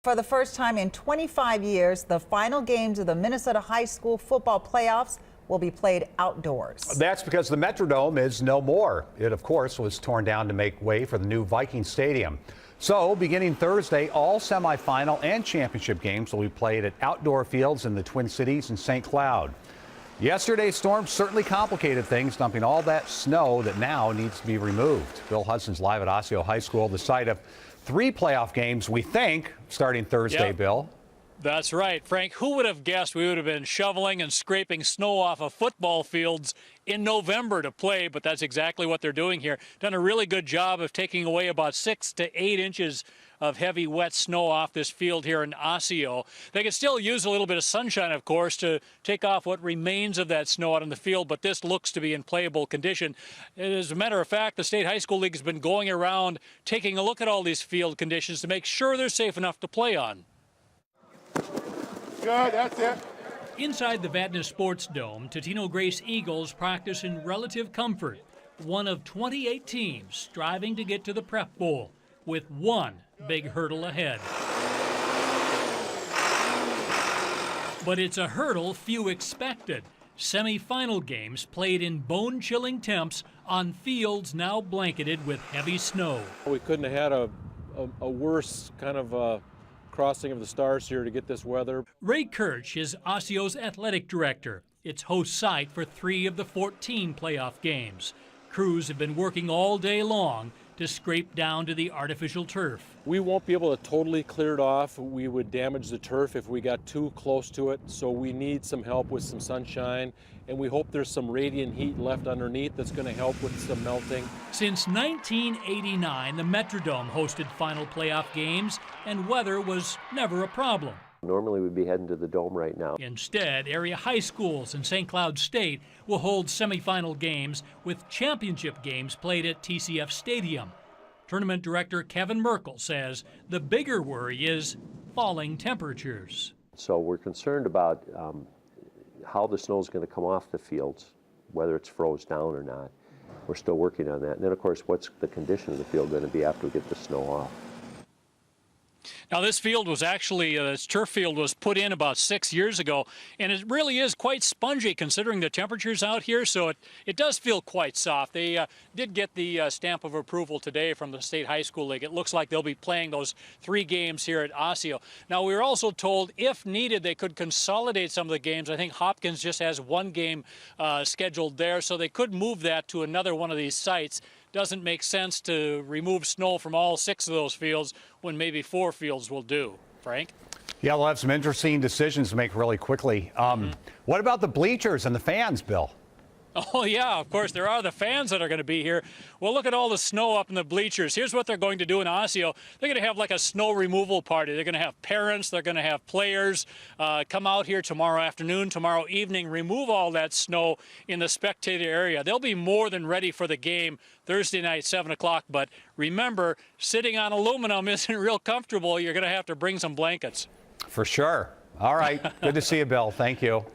For the first time in 25 years, the final games of the Minnesota high school football playoffs will be played outdoors. That's because the Metrodome is no more. It, of course, was torn down to make way for the new Viking Stadium. So, beginning Thursday, all semifinal and championship games will be played at outdoor fields in the Twin Cities and St. Cloud. Yesterday's storm certainly complicated things, dumping all that snow that now needs to be removed. Bill Hudson's live at Osseo High School, the site of 3 playoff games, we think, starting Thursday. Yep. Bill. That's right, Frank. Who would have guessed we would have been shoveling and scraping snow off of football fields in November to play, but that's exactly what they're doing here. Done a really good job of taking away about 6 to 8 inches of heavy, wet snow off this field here in Osseo. They can still use a little bit of sunshine, of course, to take off what remains of that snow out on the field, but this looks to be in playable condition. As a matter of fact, the State High School League has been going around taking a look at all these field conditions to make sure they're safe enough to play on. Good, that's it. Inside the Vadnais Sports Dome, Totino Grace Eagles practice in relative comfort. One of 28 teams striving to get to the Prep Bowl, with one big hurdle ahead. But it's a hurdle few expected. Semi-final games played in bone-chilling temps on fields now blanketed with heavy snow. We couldn't have had a worse kind of crossing of the stars here to get this weather. Ray Kirch is Osseo's athletic director. It's host site for 3 of the 14 playoff games. Crews have been working all day long to scrape down to the artificial turf. We won't be able to totally clear it off. We would damage the turf if we got too close to it, so we need some help with some sunshine, and we hope there's some radiant heat left underneath that's going to help with some melting. Since 1989, the Metrodome hosted final playoff games, and weather was never a problem. Normally we'd be heading to the Dome right now. Instead, area high schools in St. Cloud State will hold semifinal games with championship games played at TCF Stadium. Tournament director Kevin Merkel says the bigger worry is falling temperatures. So we're concerned about how the snow is going to come off the fields, whether it's froze down or not. We're still working on that. And then, of course, what's the condition of the field going to be after we get the snow off? Now, this field was actually, this turf field was put in about 6 years ago, and it really is quite spongy considering the temperatures out here, so it does feel quite soft. They did get the stamp of approval today from the State High School League. It looks like they'll be playing those 3 games here at Osseo. Now, we were also told if needed, they could consolidate some of the games. I think Hopkins just has 1 game scheduled there, so they could move that to another one of these sites. Doesn't make sense to remove snow from all 6 of those fields when maybe 4 fields will do. Frank? Yeah, we'll have some interesting decisions to make really quickly. What about the bleachers and the fans, Bill? Oh, yeah, of course, there are the fans that are going to be here. Well, look at all the snow up in the bleachers. Here's what they're going to do in Osseo. They're going to have like a snow removal party. They're going to have parents. They're going to have players come out here tomorrow afternoon, tomorrow evening, remove all that snow in the spectator area. They'll be more than ready for the game Thursday night, 7 o'clock. But remember, sitting on aluminum isn't real comfortable. You're going to have to bring some blankets. For sure. All right. Good to see you, Bill. Thank you.